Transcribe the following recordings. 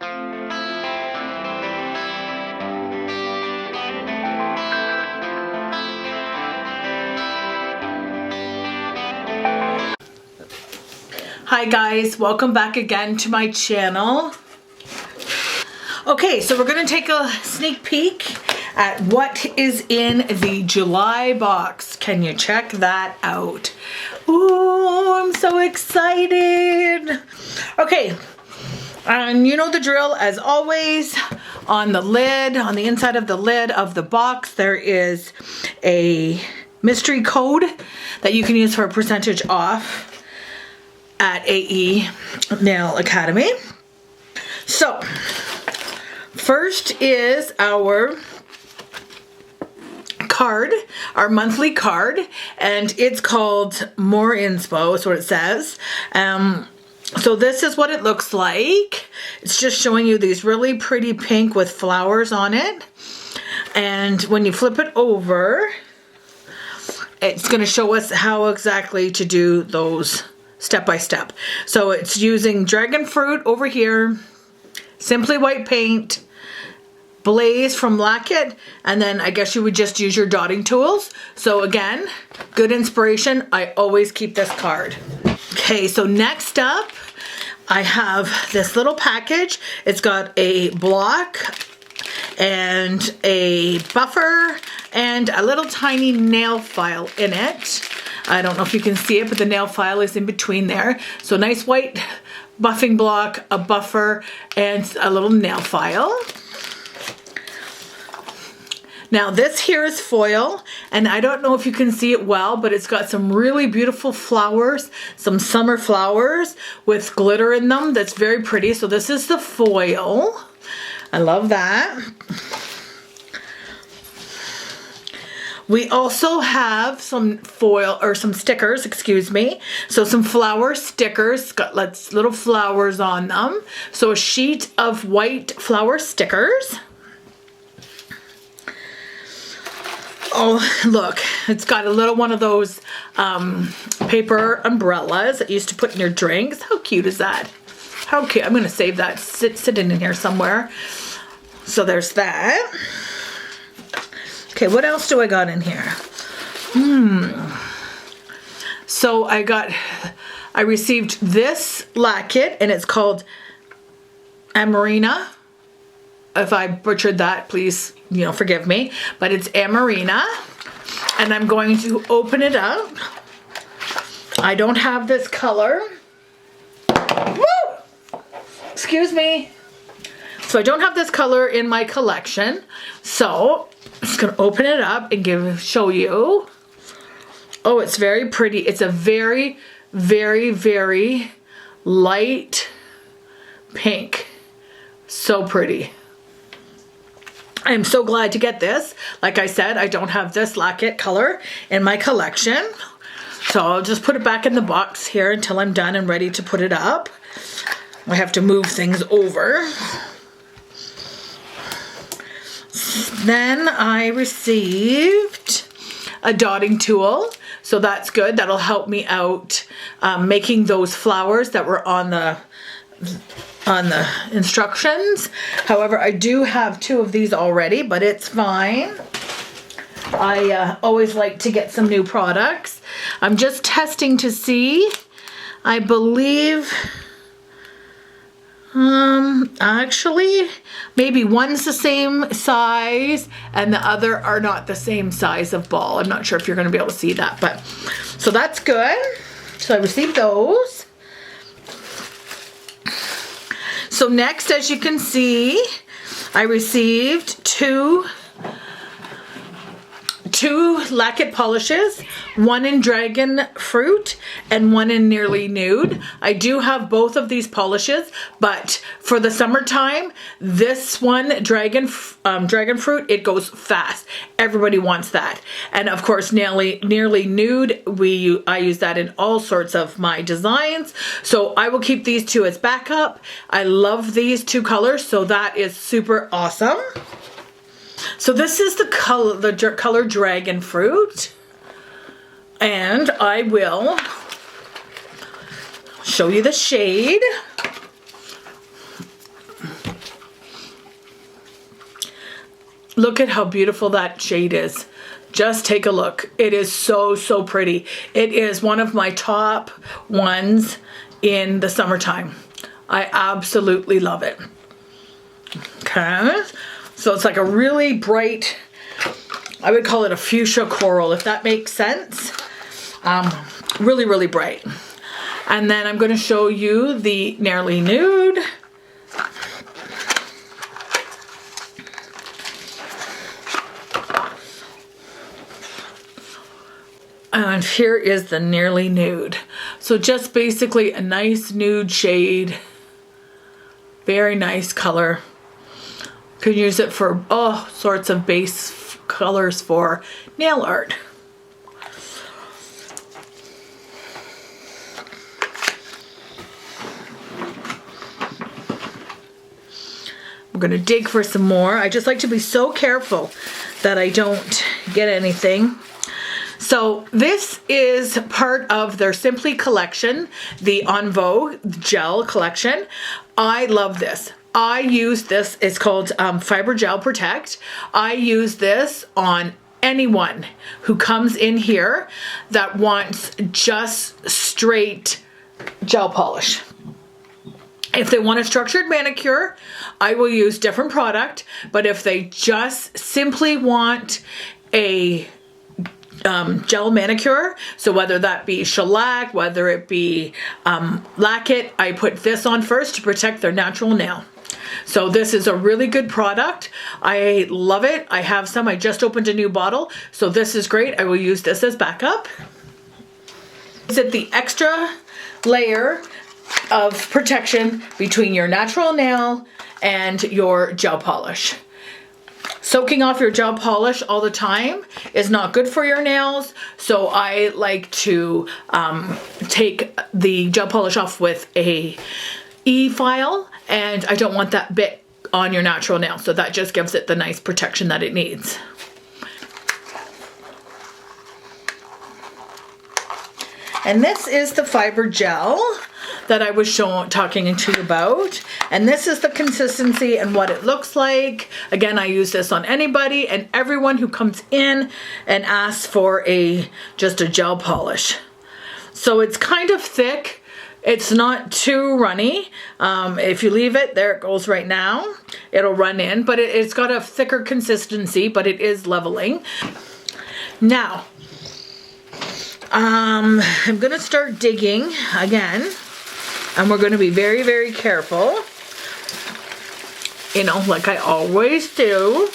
Hi guys, welcome back again to my channel. Okay, so we're gonna take a sneak peek at what is in the July box. Can you check that out? Ooh, I'm so excited. Okay, and you know the drill as always. On the lid, on the inside of the lid of the box, there is a mystery code that you can use for a percentage off at AE Nail Academy. So, first is our card, our monthly card, and it's called More Inspo, is what it says. So this is what it looks like. It's just showing you these really pretty pink with flowers on it. And when you flip it over, it's going to show us how exactly to do those step by step. So it's using dragon fruit over here, Simply White paint, Blaze from Lackit, and then I guess you would just use your dotting tools. So again, good inspiration. I always keep this card. Okay, so next up, I have this little package. It's got a block and a buffer and a little tiny nail file in it. I don't know if you can see it, but the nail file is in between there. So nice white buffing block, a buffer, and a little nail file. Now this here is foil, and I don't know if you can see it well, but it's got some really beautiful flowers, some summer flowers with glitter in them. That's very pretty. So this is the foil. I love that. We also have some foil, or some stickers, excuse me. So some flower stickers, got little flowers on them. So a sheet of white flower stickers. Oh, look, it's got a little one of those paper umbrellas that you used to put in your drinks. How cute is that? How cute. I'm gonna save that, sitting in here somewhere. So there's that. Okay, what else do I got in here? So I received this Lackit, and it's called Amarina. If I butchered that, please, forgive me. But it's Amarina, and I'm going to open it up. I don't have this color. Woo! Excuse me. So I don't have this color in my collection. So I'm just gonna open it up and show you. Oh, it's very pretty. It's a very, very, very light pink. So pretty. I am so glad to get this. Like I said, I don't have this Lackit color in my collection. So I'll just put it back in the box here until I'm done and ready to put it up. I have to move things over. Then I received a dotting tool, so that's good. That'll help me out making those flowers that were on the instructions. However, I do have 2 of these already, but it's fine. I always like to get some new products. I'm just testing to see. I believe actually maybe one's the same size and the other are not the same size of ball. I'm not sure if you're going to be able to see that, but so that's good. So I received those. So next, as you can see, I received two Lackit polishes, one in dragon fruit and one in nearly nude. I do have both of these polishes, but for the summertime, this one, dragon fruit, it goes fast. Everybody wants that. And of course, nearly nude, I use that in all sorts of my designs. So I will keep these 2 as backup. I love these 2 colors, so that is super awesome. So this is the color dragon fruit, and I will show you the shade. Look at how beautiful that shade is. Just take a look. It is so, so pretty. It is one of my top ones in the summertime. I absolutely love it. Okay, so it's like a really bright, I would call it a fuchsia coral, if that makes sense. Really, really bright. And then I'm going to show you the Nearly Nude. And here is the Nearly Nude. So just basically a nice nude shade. Very nice color. Could use it for all sorts of base colors for nail art. I'm gonna dig for some more. I just like to be so careful that I don't get anything. So this is part of their Simply collection, the En Vogue gel collection. I love this. I use this, it's called Fiber Gel Protect. I use this on anyone who comes in here that wants just straight gel polish. If they want a structured manicure, I will use different product, but if they just simply want a gel manicure, so whether that be shellac, whether it be lack it, I put this on first to protect their natural nail. So this is a really good product. I love it. I have some. I just opened a new bottle, so this is great. I will use this as backup. Is it the extra layer of protection between your natural nail and your gel polish. Soaking off your gel polish all the time is not good for your nails, so I like to take the gel polish off with a E-file, and I don't want that bit on your natural nail, so that just gives it the nice protection that it needs. And this is the fiber gel that I was talking to you about. And this is the consistency and what it looks like. Again, I use this on anybody and everyone who comes in and asks for just a gel polish. So it's kind of thick. It's not too runny. If you leave it, there it goes right now. It'll run in, but it's got a thicker consistency, but it is leveling. Now, I'm gonna start digging again, and we're gonna be very, very careful. You know, like I always do.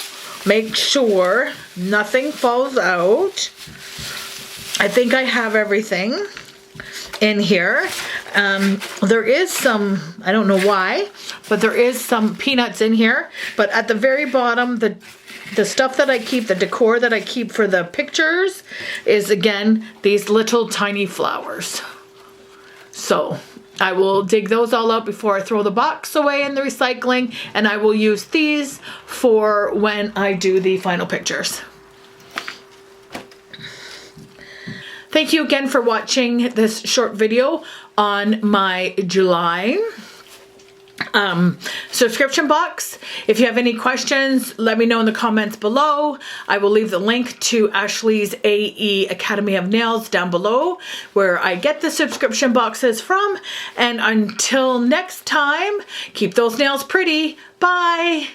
Make sure nothing falls out. I think I have everything in here. There is some, I don't know why, but there is some peanuts in here. But at the very bottom, the stuff that I keep, the decor that I keep for the pictures is, again, these little tiny flowers. So I will dig those all out before I throw the box away in the recycling, and I will use these for when I do the final pictures. Thank you again for watching this short video on my July subscription box. If you have any questions, let me know in the comments below. I will leave the link to Ashley's AE Academy of Nails down below, where I get the subscription boxes from. And until next time, keep those nails pretty. Bye.